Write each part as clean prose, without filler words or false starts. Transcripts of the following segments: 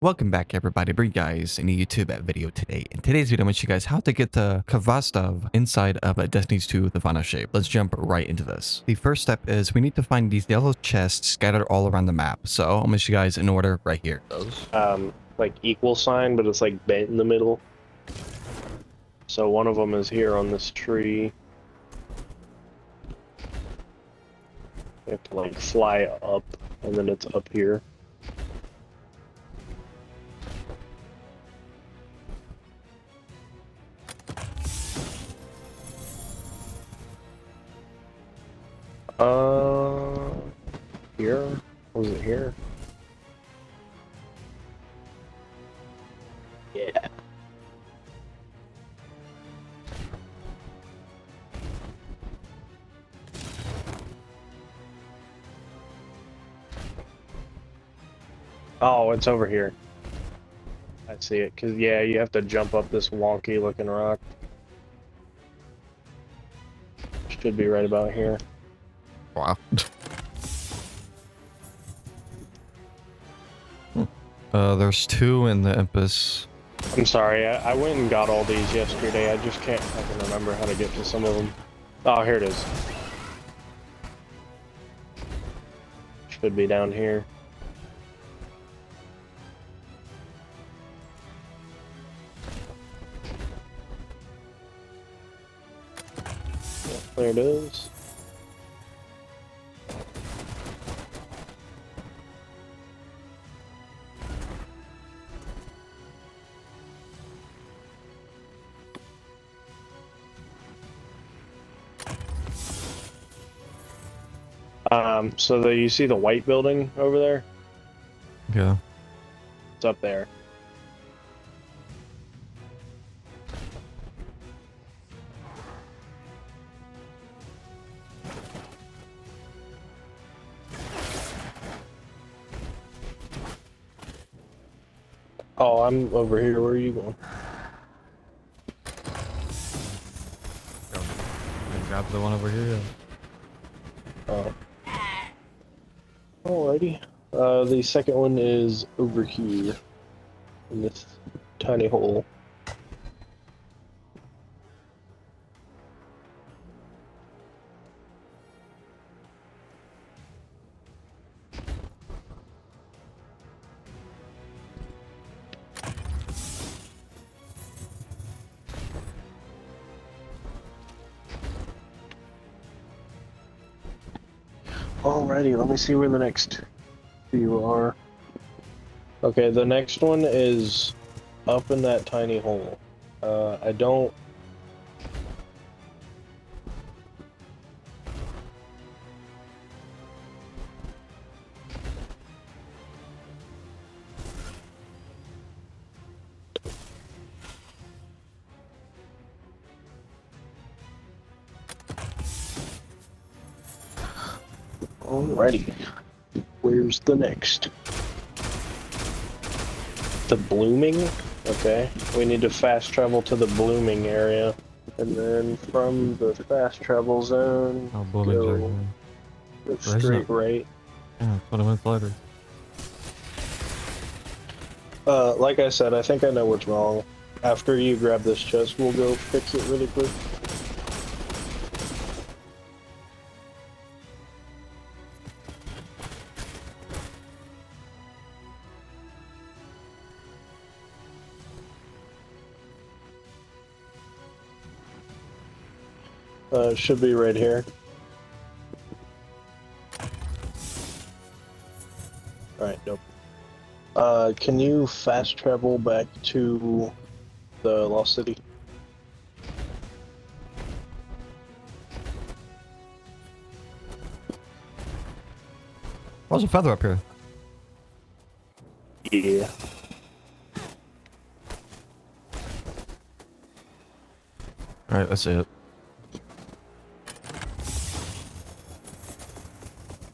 Welcome back everybody, bring guys a new YouTube video today. In today's video I'm going to show you guys how to get the Khvostov inside of Destiny 2 the final shape. Let's jump right into this. The first step is we need to find these yellow chests scattered all around the map. So I'm going to show you guys in order right here. Like equal sign, but it's like bent in the middle. So one of them is here on this tree. You have to like fly up, and then it's up here. Here? Was it here? Yeah. Oh, it's over here. I see it, cause yeah, you have to jump up this wonky looking rock. Should be right about here. Wow. There's two in the Impus. I'm sorry, I went and got all these yesterday. I just can't fucking remember how to get to some of them. Oh, here it is. Should be down here. Yep, there it is. So you see the white building over there? Yeah. It's up there. Oh, I'm over here. Where are you going? Grab the one over here. Oh. Alrighty. The second one is over here. In this tiny hole. Alrighty, let me see where the next few are. Okay, the next one is up in that tiny hole. I don't... Alrighty. Where's the next? The blooming? Okay. We need to fast travel to the blooming area. And then from the fast travel zone, go straight right. Yeah, 20 minutes later. Like I said, I think I know what's wrong. After you grab this chest, we'll go fix it really quick. It should be right here. Alright, nope. Can you fast travel back to the Lost City? Why's a feather up here? Yeah. Alright, that's it.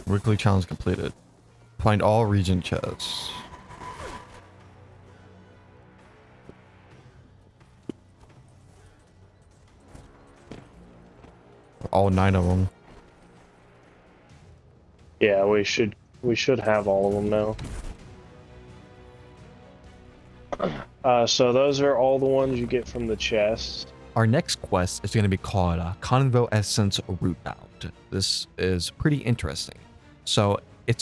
Weekly challenge completed. Find all region chests. All 9 of them. Yeah, we should have all of them now. So those are all the ones you get from the chest. Our next quest is going to be called Convo Essence Route Bound. This is pretty interesting. So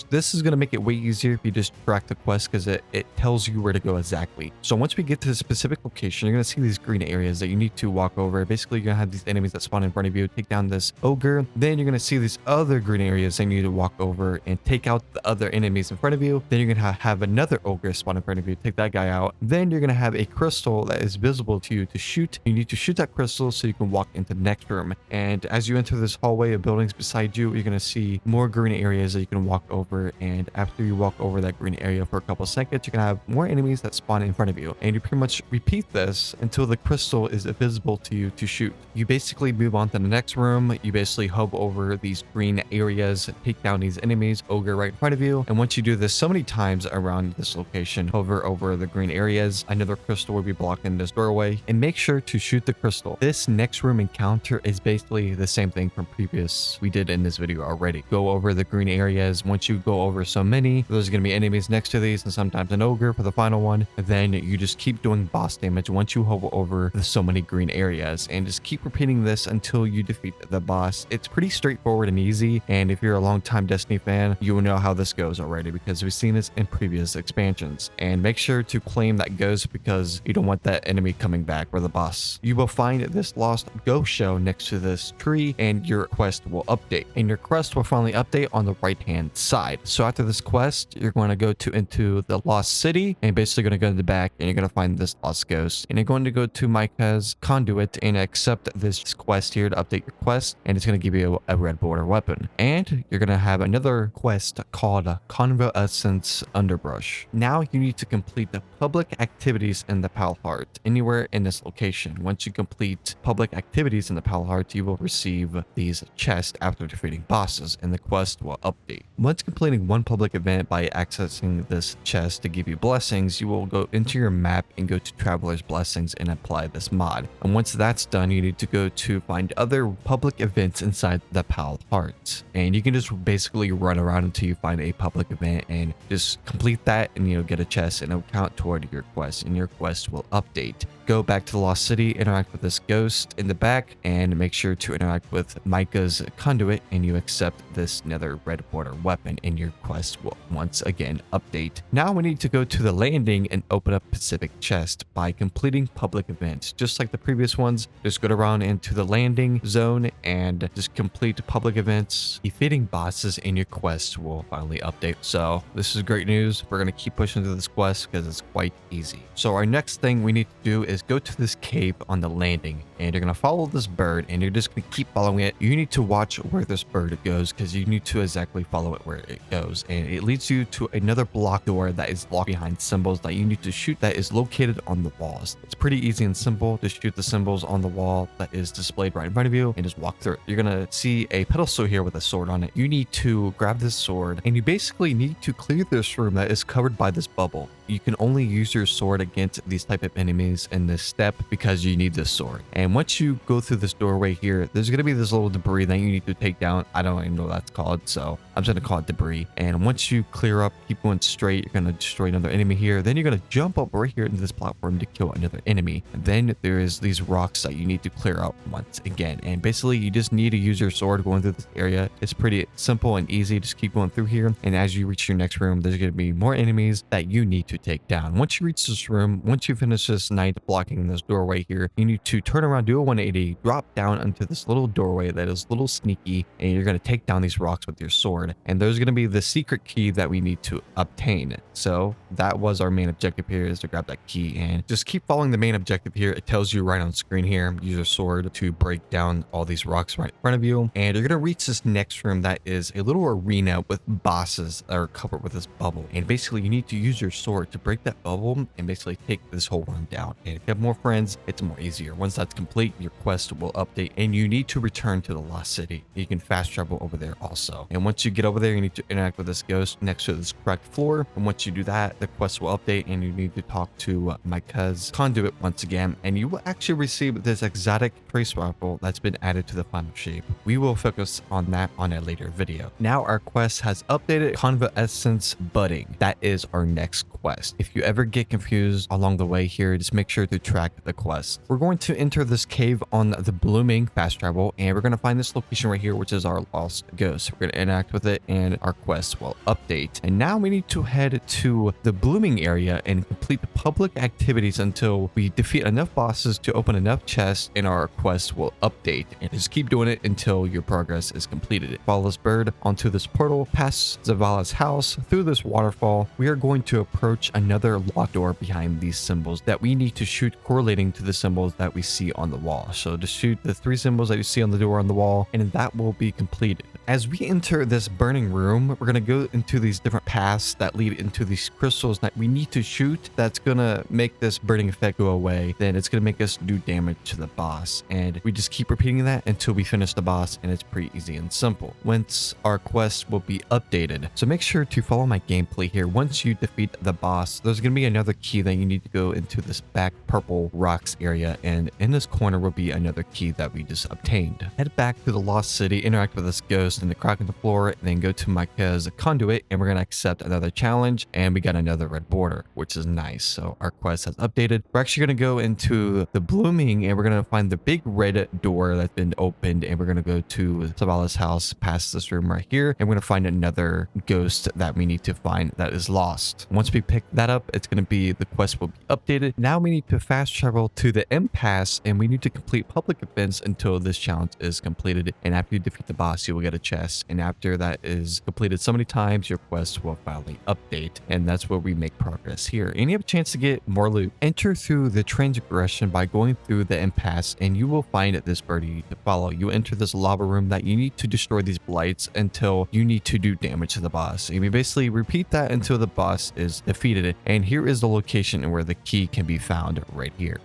this is going to make it way easier if you just track the quest because it tells you where to go exactly. So once we get to the specific location, you're going to see these green areas that you need to walk over. Basically, you're going to have these enemies that spawn in front of you. Take down this ogre. Then you're going to see these other green areas that you need to walk over and take out the other enemies in front of you. Then you're going to have another ogre spawn in front of you. Take that guy out. Then you're going to have a crystal that is visible to you to shoot. You need to shoot that crystal so you can walk into the next room. And as you enter this hallway of buildings beside you, you're going to see more green areas that you can walk over, and after you walk over that green area for a couple seconds, you're gonna have more enemies that spawn in front of you, and you pretty much repeat this until the crystal is visible to you to shoot. You basically move on to the next room. You basically hover over these green areas, take down these enemies, ogre right in front of you, and once you do this so many times around this location, hover over the green areas, another crystal will be blocked in this doorway, and make sure to shoot the crystal. This next room encounter is basically the same thing from previous we did in this video already. Go over the green areas. Once you go over so many, there's going to be enemies next to these and sometimes an ogre for the final one. Then you just keep doing boss damage once you hover over so many green areas, and just keep repeating this until you defeat the boss. It's pretty straightforward and easy, and if you're a long-time Destiny fan, you will know how this goes already because we've seen this in previous expansions. And make sure to claim that ghost because you don't want that enemy coming back or the boss. You will find this lost ghost shell next to this tree, and your quest will update, and your quest will finally update on the right hand side. So after this quest, you're going to go into the lost city, and basically going to go to the back, and you're going to find this lost ghost, and you're going to go to Micah's conduit and accept this quest here to update your quest, and it's going to give you a red border weapon. And you're going to have another quest called Convo Essence Underbrush. Now you need to complete the public activities in the Pal Heart anywhere in this location. Once you complete public activities in the Pal Heart, you will receive these chests after defeating bosses, and the quest will update. Once completing one public event by accessing this chest to give you blessings, you will go into your map and go to Traveler's Blessings and apply this mod. And once that's done, you need to go to find other public events inside the Pal Heart. And you can just basically run around until you find a public event and just complete that, and you'll get a chest and it'll count toward your quest, and your quest will update. Go back to the Lost City, interact with this ghost in the back, and make sure to interact with Micah's conduit, and you accept this nether red border weapon, and your quest will once again update. Now we need to go to the landing and open up Pacific Chest by completing public events. Just like the previous ones, just go around into the landing zone and just complete public events. Defeating bosses in your quest will finally update. So this is great news. We're going to keep pushing through this quest because it's quite easy. So our next thing we need to do is go to this cave on the landing, and you're going to follow this bird, and you're just going to keep following it. You need to watch where this bird goes because you need to exactly follow it where it goes, and it leads you to another block door that is locked behind symbols that you need to shoot that is located on the walls. It's pretty easy and simple. Just shoot the symbols on the wall that is displayed right in front of you and just walk through it. You're going to see a pedestal here with a sword on it. You need to grab this sword, and you basically need to clear this room that is covered by this bubble. You can only use your sword against these type of enemies in this step because you need this sword. And once you go through this doorway here, there's going to be this little debris that you need to take down. I don't even know what that's called, so I'm just going to call it debris. And once you clear up, keep going straight, you're going to destroy another enemy here. Then you're going to jump up right here into this platform to kill another enemy. And then there is these rocks that you need to clear out once again. And basically, you just need to use your sword going through this area. It's pretty simple and easy. Just keep going through here. And as you reach your next room, there's going to be more enemies that you need to take down. Once you reach this room, once you finish this night blocking this doorway here, you need to turn around, do a 180, drop down into this little doorway that is a little sneaky, and you're going to take down these rocks with your sword. And there's going to be the secret key that we need to obtain. So that was our main objective here, is to grab that key, and just keep following the main objective here. It tells you right on screen here, use your sword to break down all these rocks right in front of you. And you're going to reach this next room that is a little arena with bosses that are covered with this bubble. And basically you need to use your sword to break that bubble and basically take this whole room down. And if you have more friends, it's more easier. Once that's complete, your quest will update and you need to return to the Lost City. You can fast travel over there also. And once you get over there, you need to interact with this ghost next to this cracked floor. And once you do that, the quest will update and you need to talk to Micah's conduit once again. And you will actually receive this exotic trace rifle that's been added to the final shape. We will focus on that on a later video. Now our quest has updated convalescence budding. That is our next quest. If you ever get confused along the way here, just make sure to track the quest. We're going to enter this cave on the blooming fast travel and we're going to find this location right here, which is our lost ghost. We're going to interact with it and our quest will update. And now we need to head to the blooming area and complete the public activities until we defeat enough bosses to open enough chests and our quest will update. And just keep doing it until your progress is completed. Follow this bird onto this portal, past Zavala's house, through this waterfall. We are going to approach another locked door behind these symbols that we need to shoot correlating to the symbols that we see on the wall. So to shoot the 3 symbols that you see on the door on the wall, and that will be completed. As we enter this burning room, we're going to go into these different paths that lead into these crystals that we need to shoot. That's going to make this burning effect go away. Then it's going to make us do damage to the boss. And we just keep repeating that until we finish the boss, and it's pretty easy and simple. Once our quest will be updated. So make sure to follow my gameplay here. Once you defeat the boss, there's going to be another key that you need to go into this back purple rocks area. And in this corner will be another key that we just obtained. Head back to the Lost City, interact with this ghost and the crack in the floor, and then go to Micah's conduit, and we're going to accept another challenge, and we got another red border, which is nice. So our quest has updated. We're actually going to go into the blooming, and we're going to find the big red door that's been opened, and we're going to go to Zavala's house, past this room right here, and we're going to find another ghost that we need to find that is lost. Once we pick that up, it's going to be, the quest will be updated. Now we need to fast travel to the impasse, and we need to complete public events until this challenge is completed. And after you defeat the boss, you will get a chest, and after that is completed so many times, your quest will finally update, and that's where we make progress here. And you have a chance to get more loot. Enter through the transgression by going through the impasse, and you will find this bird you need to follow. You enter this lava room that you need to destroy these blights until you need to do damage to the boss. And we basically repeat that until the boss is defeated. And here is the location where the key can be found right here.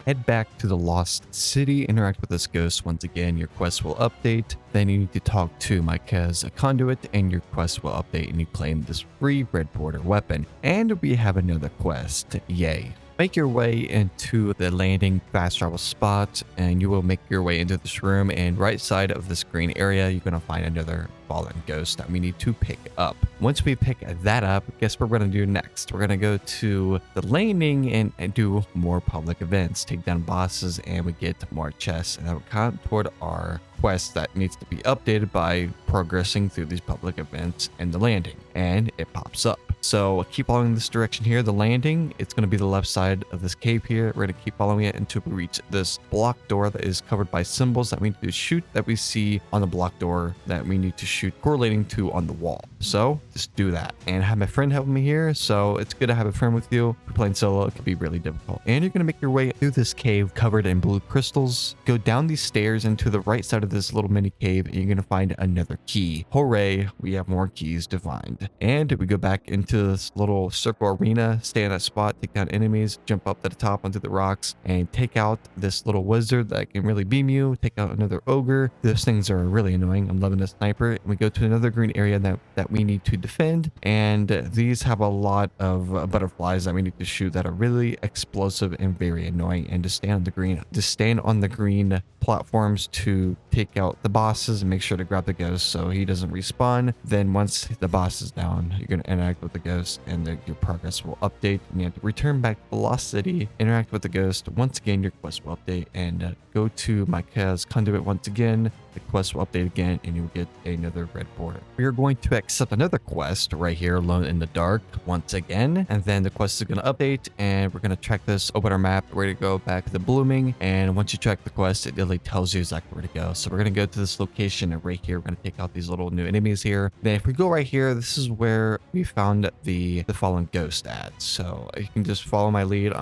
Head back to the Lost City, interact with this ghost once again, your quest will update. Then you need to talk to Micah's conduit and your quest will update and you claim this free red border weapon. And we have another quest, yay. Make your way into the landing fast travel spot and you will make your way into this room, and right side of this green area you're going to find another fallen ghost that we need to pick up. Once we pick that up, guess what we're going to do next? We're going to go to the landing and do more public events, take down bosses, and we get more chests, and that will count toward our quest that needs to be updated by progressing through these public events and the landing, and it pops up. So keep following this direction here. The landing, it's going to be the left side of this cave here. We're going to keep following it until we reach this block door that is covered by symbols that we need to shoot, that we see on the block door that we need to shoot correlating to on the wall. So just do that, and have my friend help me here. So it's good to have a friend with you. If you're playing solo, it can be really difficult. And you're going to make your way through this cave covered in blue crystals. Go down these stairs into the right side of this little mini cave, and you're going to find another key. Hooray, we have more keys to find. And we go back into this little circle arena, stay in that spot, take down enemies, jump up to the top onto the rocks, and take out this little wizard that can really beam you, take out another ogre. Those things are really annoying. I'm loving the sniper. And we go to another green area that we need to defend, and these have a lot of butterflies that we need to shoot that are really explosive and very annoying. And just stand on the green platforms to take out the bosses and make sure to grab the ghost so he doesn't respawn. Then once the boss is down, you're going to interact with the ghost, and your progress will update, and you have to return back to the Lost City, interact with the ghost. Once again, your quest will update, and go to Micah's conduit once again, the quest will update again and you'll get another red border. We are going to accept another quest right here, Alone in the Dark, once again, and then the quest is going to update and we're going to track this, open our map, ready to go back to the blooming, and once you track the quest, it literally tells you exactly where to go. So we're going to go to this location and right here, we're going to take out these little new enemies here. Then if we go right here, this is where we found the fallen ghost at. So you can just follow my lead.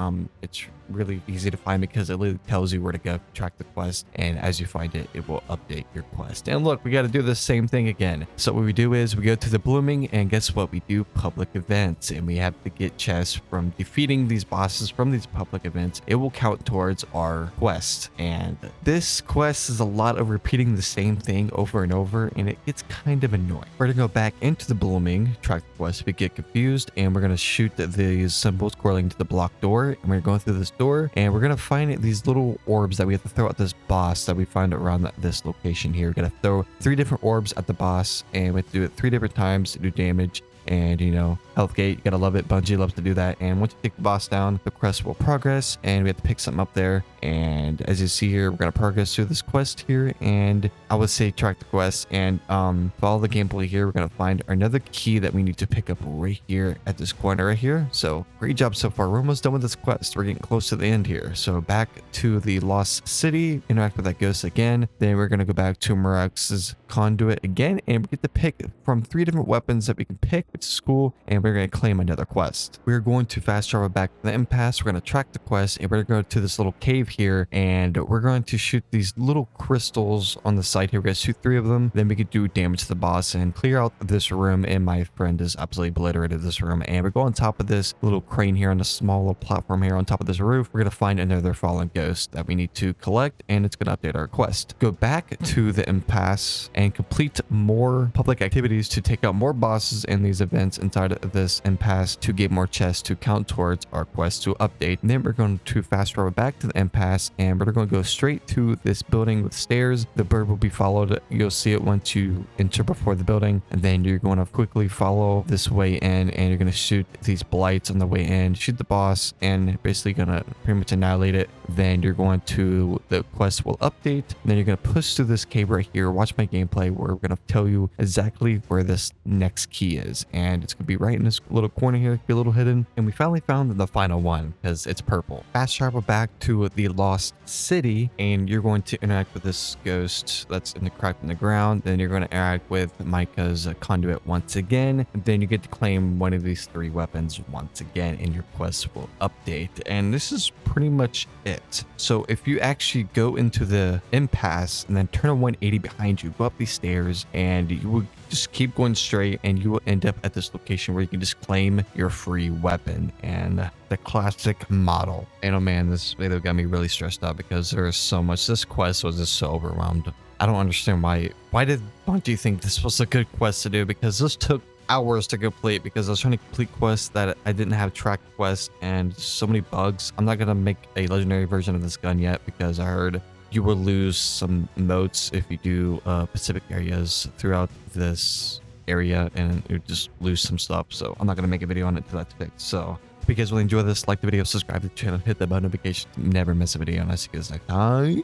It's really easy to find because it literally tells you where to go, track the quest, and as you find it, it will update your quest. And look, we got to do the same thing again. So what we do is we go to the blooming, and guess what? We do public events, and we have to get chests from defeating these bosses from these public events. It will count towards our quest, and this quest is a lot of repeating the same thing over and over, and it gets kind of annoying. We're gonna go back into the blooming, track the quest, we get confused, and we're gonna shoot these symbols correlating to the block door, and we're going through this door, and we're gonna find these little orbs that we have to throw at this boss that we find around this location here. We're gonna throw 3 different orbs at the boss, and we have to do it 3 different times to do damage. And you know, Healthgate, you gotta love it. Bungie loves to do that. And once you take the boss down, the quest will progress, and we have to pick something up there. And as you see here, we're gonna progress through this quest here, and I would say track the quest and follow the gameplay here. We're gonna find another key that we need to pick up right here at this corner right here. So great job so far. We're almost done with this quest. We're getting close to the end here. So back to the Lost City, interact with that ghost again. Then we're gonna go back to Marax's conduit again, and we get to pick from 3 different weapons that we can pick, which is cool, and we're going to claim another quest. We're going to fast travel back to the impasse. We're going to track the quest, and we're going to go to this little cave here, and we're going to shoot these little crystals on the side here. We're going to shoot 3 of them, then we can do damage to the boss and clear out this room, and my friend is absolutely obliterated this room. And we go on top of this little crane here on a small little platform here on top of this roof. We're going to find another fallen ghost that we need to collect, and it's going to update our quest. Go back to the impasse and complete more public activities to take out more bosses in these events inside of this impasse to get more chests to count towards our quest to update. And then we're going to fast travel back to the impasse, and we're going to go straight to this building with stairs. The bird will be followed. You'll see it once you enter before the building, and then you're going to quickly follow this way in, and you're going to shoot these blights on the way in, shoot the boss, and basically going to pretty much annihilate it. Then you're going to, the quest will update. Then you're going to push through this cave right here. Watch my gameplay where we're going to tell you exactly where this next key is, and it's going to be right in this little corner here, be a little hidden. And we finally found the final one because it's purple. Fast travel back to the Lost City, and you're going to interact with this ghost that's in the crack in the ground. Then you're going to interact with Micah's conduit once again, and then you get to claim one of these 3 weapons once again, and your quest will update. And this is pretty much it. So if you actually go into the impasse and then turn a 180 behind you, go up these stairs, and you will just keep going straight, and you will end up at this location where you can just claim your free weapon and the classic model. And oh man, this video got me really stressed out because there is so much. This quest was just so overwhelmed. I don't understand why did Bungie think this was a good quest to do, because this took hours to complete because I was trying to complete quests that I didn't have track quests and so many bugs. I'm not gonna make a legendary version of this gun yet because I heard you will lose some motes if you do specific areas throughout this area, and you just lose some stuff. So I'm not gonna make a video on it until that's fixed. So if you guys really enjoy this, like the video, subscribe to the channel, hit the bell notification, never miss a video, and I'll see you guys next time.